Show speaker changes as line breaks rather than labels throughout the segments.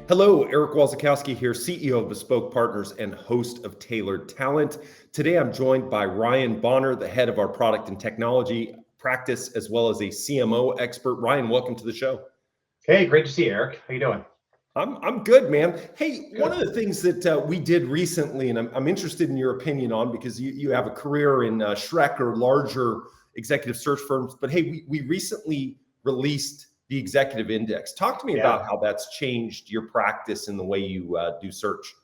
Hello, Eric Walczykowski here, CEO of Bespoke Partners and host of Tailored Talent. Today, I'm joined by Ryan Bonner, the head of our product and technology practice, as well as a CMO expert. Ryan, welcome to the show.
Hey, great to see you, Eric. How you doing?
I'm good, man. Hey,
Good.
one of the things that we did recently, and I'm interested in your opinion on, because you have a career in Shrek or larger executive search firms, but hey, we recently released the executive index. Talk to me
Yeah.
about how that's changed your practice in the way you do search.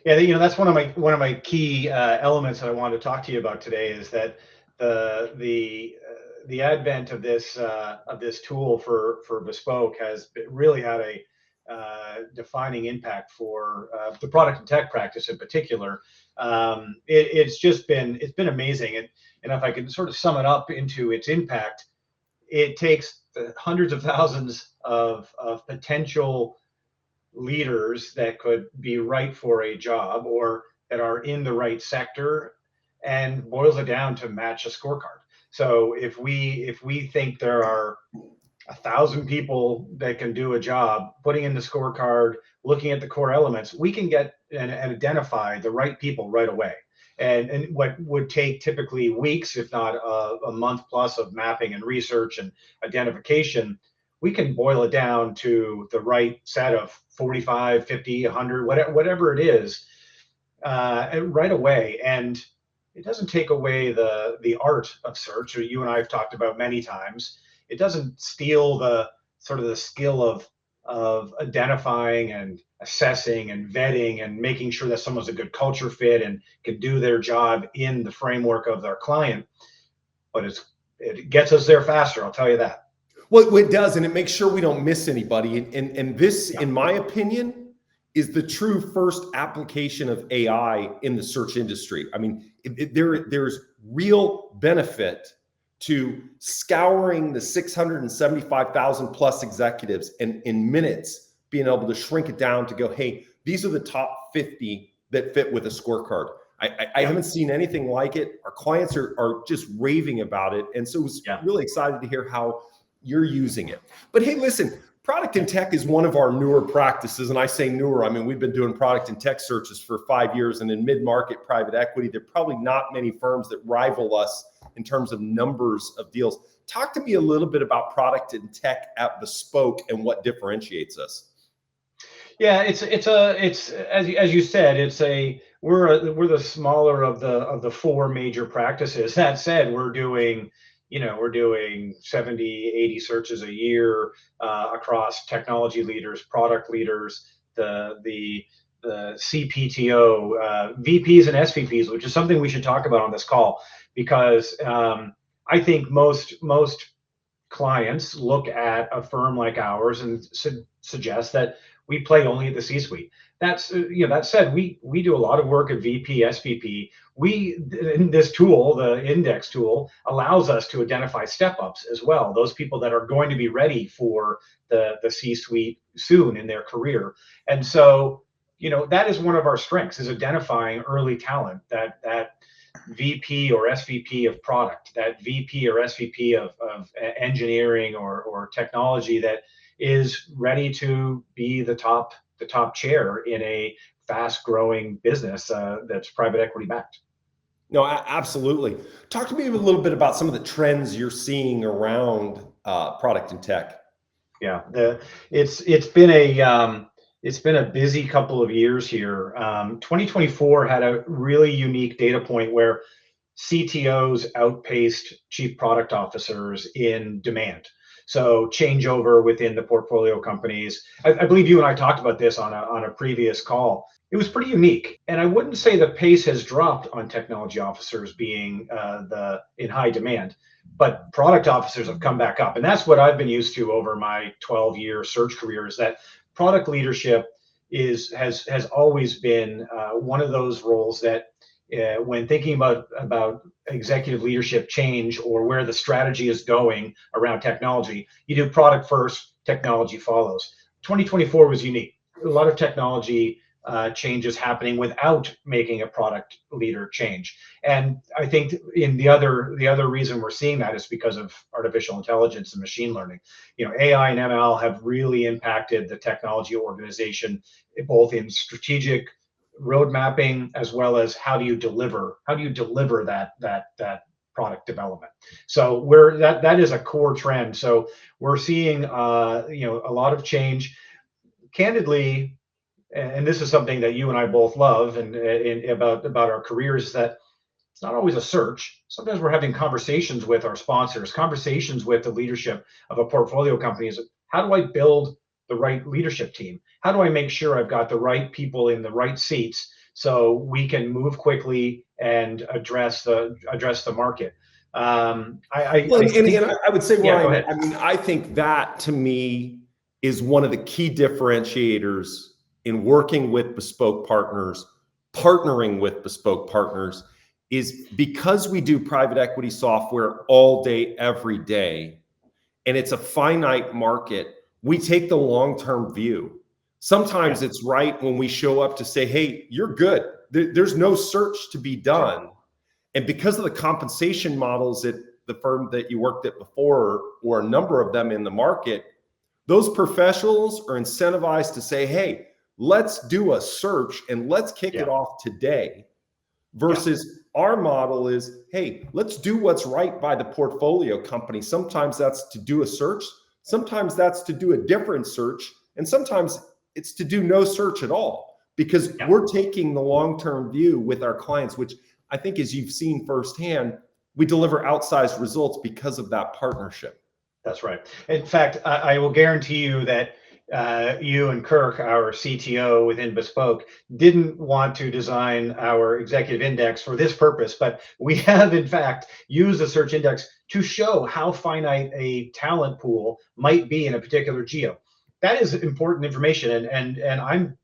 Yeah, that's one of my key elements that I wanted to talk to you about today is that the advent of this tool for Bespoke has really had a defining impact for the product and tech practice in particular. It's been amazing, and if I could sort of sum it up into its impact, it takes hundreds of thousands of potential leaders that could be right for a job or that are in the right sector and boils it down to match a scorecard. So if we think there are 1,000 people that can do a job, putting in the scorecard, looking at the core elements, we can get and identify the right people right away. And what would take typically weeks, if not a month plus of mapping and research and identification, we can boil it down to the right set of 45, 50, 100, whatever it is, right away. And it doesn't take away the art of search, or you and I have talked about many times. It doesn't steal the sort of the skill of identifying and assessing and vetting and making sure that someone's a good culture fit and can do their job in the framework of their client. But it gets us there faster, I'll tell you that.
Well, it does, and it makes sure we don't miss anybody. And this,
Yeah.
in my opinion, is the true first application of AI in the search industry. I mean, there's real benefit to scouring the 675,000 plus executives and in minutes being able to shrink it down to go, hey, these are the top 50 that fit with a scorecard. I haven't seen anything like it. Our clients are just raving about it. And so I was really excited to hear how you're using it. But hey, listen, product and tech is one of our newer practices. And I say newer, I mean, we've been doing product and tech searches for 5 years. And in mid-market private equity, there are probably not many firms that rival us in terms of numbers of deals. Talk to me a little bit about product and tech at Bespoke and what differentiates us.
Yeah, it's as you said, we're the smaller of the four major practices. That said, we're doing 70, 80 searches a year across technology leaders, product leaders, the CPTO, VPs and SVPs, which is something we should talk about on this call, because I think most clients look at a firm like ours and suggest that we play only at the C-suite. That said, we do a lot of work at VP, SVP. This tool, the index tool, allows us to identify step-ups as well. Those people that are going to be ready for the C-suite soon in their career. And so, that is one of our strengths, is identifying early talent, that VP or SVP of product, that VP or SVP of engineering or technology that is ready to be the top chair in a fast growing business that's private equity backed.
No, absolutely. Talk to me a little bit about some of the trends you're seeing around product and tech.
Yeah, it's been a busy couple of years here. 2024 had a really unique data point where CTOs outpaced chief product officers in demand. So changeover within the portfolio companies. I believe you and I talked about this on a previous call. It was pretty unique, and I wouldn't say the pace has dropped on technology officers being in high demand, but product officers have come back up, and that's what I've been used to over my 12-year search career. Is that product leadership has always been one of those roles that when thinking about executive leadership change or where the strategy is going around technology, you do product first, technology follows. 2024 was unique. A lot of technology changes happening without making a product leader change. And I think in the other reason we're seeing that is because of artificial intelligence and machine learning. AI and ML have really impacted the technology organization, both in strategic road mapping as well as how do you deliver that product development. So that is a core trend. So we're seeing a lot of change. Candidly, and this is something that you and I both love, and about our careers, that it's not always a search. Sometimes we're having conversations with our sponsors, conversations with the leadership of a portfolio company. Is how do I build the right leadership team? How do I make sure I've got the right people in the right seats so we can move quickly and address the market?
Well, and I would say,
yeah, go
Ryan,
ahead.
I mean, I think that to me is one of the key differentiators in working with bespoke partners, partnering with bespoke partners, is because we do private equity software all day, every day, and it's a finite market, we take the long-term view. Sometimes it's right when we show up to say, hey, you're good. There's no search to be done. And because of the compensation models at the firm that you worked at before, or a number of them in the market, those professionals are incentivized to say, hey, let's do a search and let's kick it off today. Versus our model is, hey, let's do what's right by the portfolio company. Sometimes that's to do a search. Sometimes that's to do a different search. And sometimes it's to do no search at all, because we're taking the long-term view with our clients, which I think, as you've seen firsthand, we deliver outsized results because of that partnership.
That's right. In fact, I will guarantee you that you and Kirk, our CTO within Bespoke, didn't want to design our executive index for this purpose, but we have in fact used the search index to show how finite a talent pool might be in a particular geo. That is important information, and I'm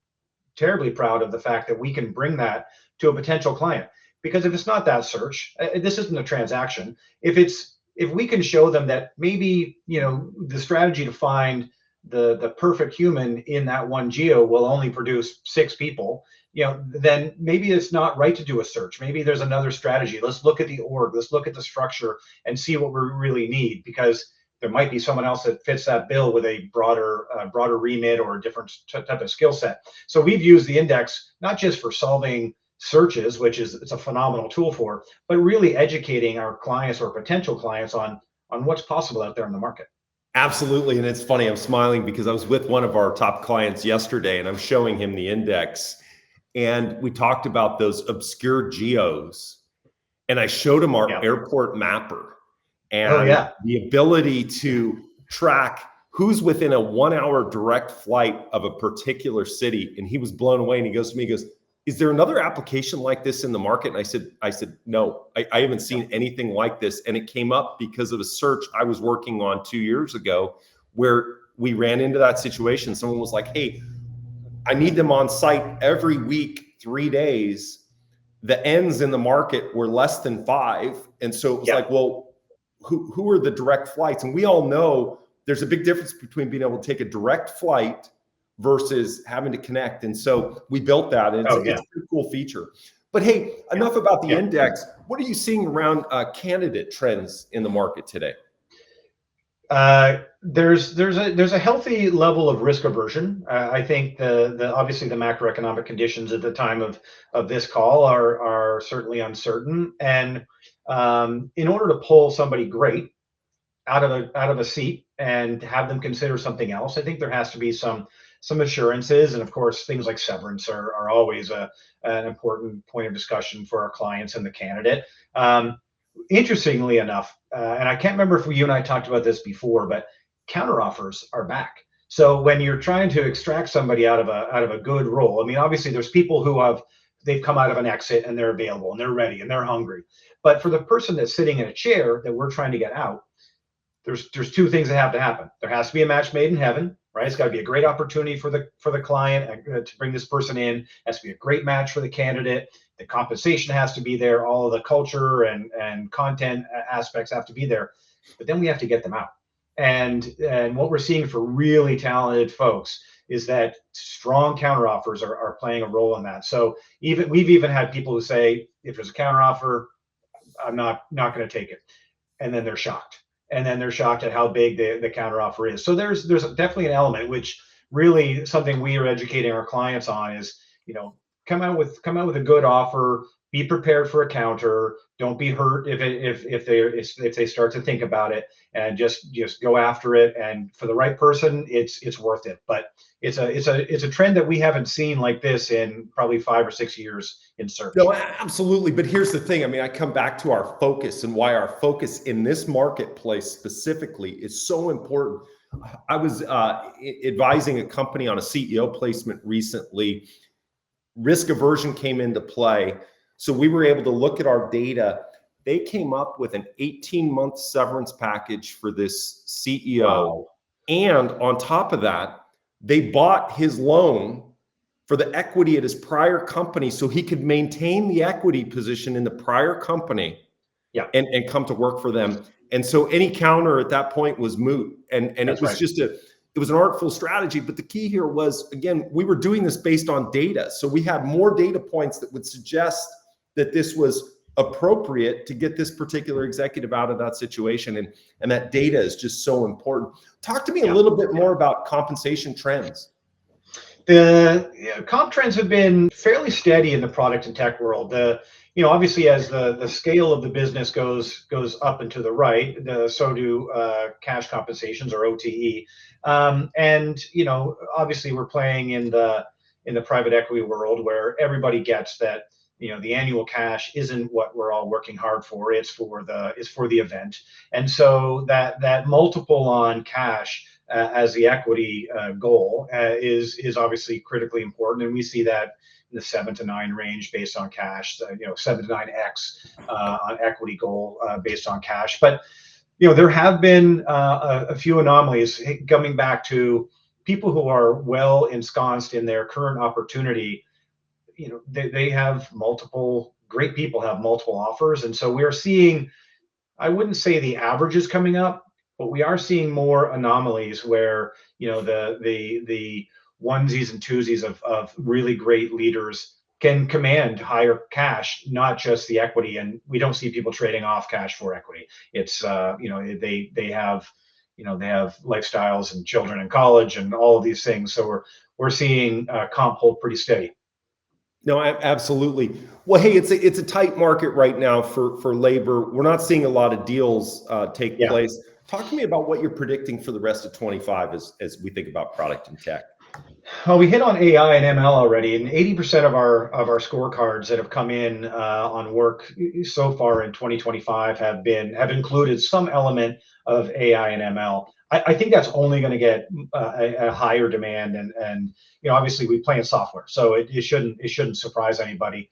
terribly proud of the fact that we can bring that to a potential client. Because if it's not that search, this isn't a transaction. If we can show them that maybe the strategy to find the perfect human in that one geo will only produce 6 people, then maybe it's not right to do a search. Maybe there's another strategy. Let's look at the org, let's look at the structure and see what we really need, because there might be someone else that fits that bill with a broader remit or a different type of skill set. So we've used the index not just for solving searches, which it's a phenomenal tool for, but really educating our clients or potential clients on what's possible out there in the market.
Absolutely. And it's funny, I'm smiling because I was with one of our top clients yesterday and I'm showing him the index, and we talked about those obscure geos, and I showed him our airport mapper and the ability to track who's within a 1-hour direct flight of a particular city. And he was blown away, and he goes to me, he goes, is there another application like this in the market? And I said, no, I haven't seen anything like this. And it came up because of a search I was working on 2 years ago, where we ran into that situation. Someone was like, hey, I need them on site every week, 3 days. The ends in the market were less than 5. And so it was like, well, who are the direct flights? And we all know there's a big difference between being able to take a direct flight versus having to connect. And so we built that. And it's a pretty cool feature. But hey, enough about the index. What are you seeing around candidate trends in the market today?
There's a healthy level of risk aversion. I think obviously the macroeconomic conditions at the time of this call are certainly uncertain. And in order to pull somebody great out of a seat and have them consider something else, I think there has to be some assurances. And of course, things like severance are always an important point of discussion for our clients and the candidate. Interestingly enough, and I can't remember if you and I talked about this before, but counteroffers are back. So when you're trying to extract somebody out of a good role, I mean, obviously there's people they've come out of an exit and they're available and they're ready and they're hungry. But for the person that's sitting in a chair that we're trying to get out, there's 2 things that have to happen. There has to be a match made in heaven, right? It's got to be a great opportunity for the client to bring this person in. It has to be a great match for the candidate. The compensation has to be there. All of the culture and content aspects have to be there. But then we have to get them out. And what we're seeing for really talented folks, is that strong counteroffers are playing a role in that. So we've even had people who say, if there's a counteroffer, I'm not going to take it, and then they're shocked, and then they're shocked at how big the counteroffer is. So there's definitely an element, which really something we are educating our clients on is, come out with a good offer. Be prepared for a counter. Don't be hurt if they start to think about it, and just go after it. And for the right person, it's worth it. But it's a trend that we haven't seen like this in probably 5 or 6 years in search.
No, absolutely. But here's the thing. I mean, I come back to our focus and why our focus in this marketplace specifically is so important. I was advising a company on a CEO placement recently. Risk aversion came into play. So we were able to look at our data. They came up with an 18-month severance package for this CEO.
Wow.
And on top of that, they bought his loan for the equity at his prior company so he could maintain the equity position in the prior company,
yeah,
and come to work for them. And so any counter at that point was moot. And it was right. It was an artful strategy. But the key here was, again, we were doing this based on data. So we had more data points that would suggest that this was appropriate to get this particular executive out of that situation. And that data is just so important. Talk to me a little bit more about compensation trends.
The comp trends have been fairly steady in the product and tech world. Obviously, as the scale of the business goes up and to the right, so do cash compensations, or OTE. And obviously, we're playing in the private equity world where everybody gets that. The annual cash isn't what we're all working hard for. It's for the event. And so that multiple on cash as the equity goal is obviously critically important, and we see that in the 7 to 9 range based on cash. 7 to 9x on equity goal based on cash. But there have been a few anomalies coming back to people who are well ensconced in their current opportunity. They have great people have multiple offers, and so we are seeing, I wouldn't say the average is coming up, but we are seeing more anomalies where the onesies and twosies of really great leaders can command higher cash, not just the equity. And we don't see people trading off cash for equity. It's they have lifestyles and children in college and all of these things. So we're seeing comp hold pretty steady.
No, absolutely. Well, hey, it's a tight market right now for labor. We're not seeing a lot of deals take place. Talk to me about what you're predicting for the rest of 25 as we think about product and tech.
Well, we hit on AI and ML already, and 80% of our scorecards that have come in on work so far in 2025 have included some element of AI and ML. I think that's only going to get a higher demand, and obviously we play in software, so it shouldn't surprise anybody.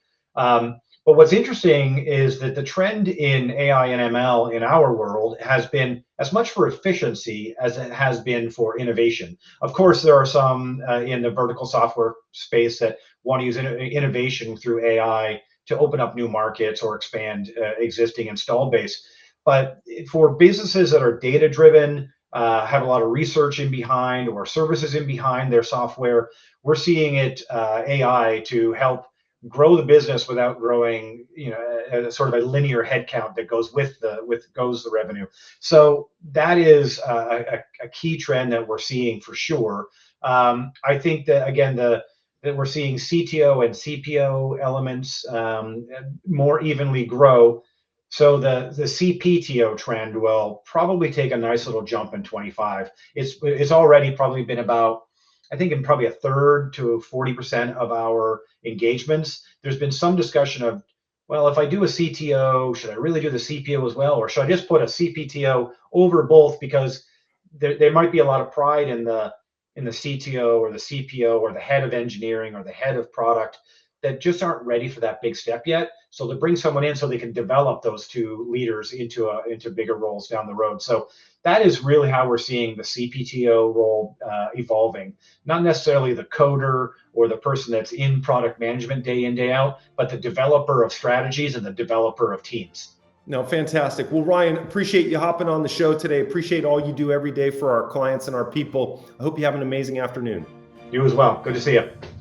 But what's interesting is that the trend in AI and ML in our world has been as much for efficiency as it has been for innovation. Of course, there are some in the vertical software space that want to use innovation through AI to open up new markets or expand existing installed base. But for businesses that are data-driven, have a lot of research in behind or services in behind their software, we're seeing it AI to help grow the business without growing, sort of a linear headcount that goes with the revenue. So that is a key trend that we're seeing for sure. I think that again that we're seeing CTO and CPO elements more evenly grow. So the CPTO trend will probably take a nice little jump in 25. It's already probably been about, I think, in probably a third to 40% of our engagements. There's been some discussion of, well, if I do a CTO, should I really do the CPO as well, or should I just put a CPTO over both? Because there might be a lot of pride in the CTO or the CPO or the head of engineering or the head of product that just aren't ready for that big step yet. So to bring someone in so they can develop those two leaders into bigger roles down the road. So that is really how we're seeing the CPTO role evolving. Not necessarily the coder or the person that's in product management day in, day out, but the developer of strategies and the developer of teams.
No, fantastic. Well, Ryan, appreciate you hopping on the show today. Appreciate all you do every day for our clients and our people. I hope you have an amazing afternoon.
You as well. Good to see you.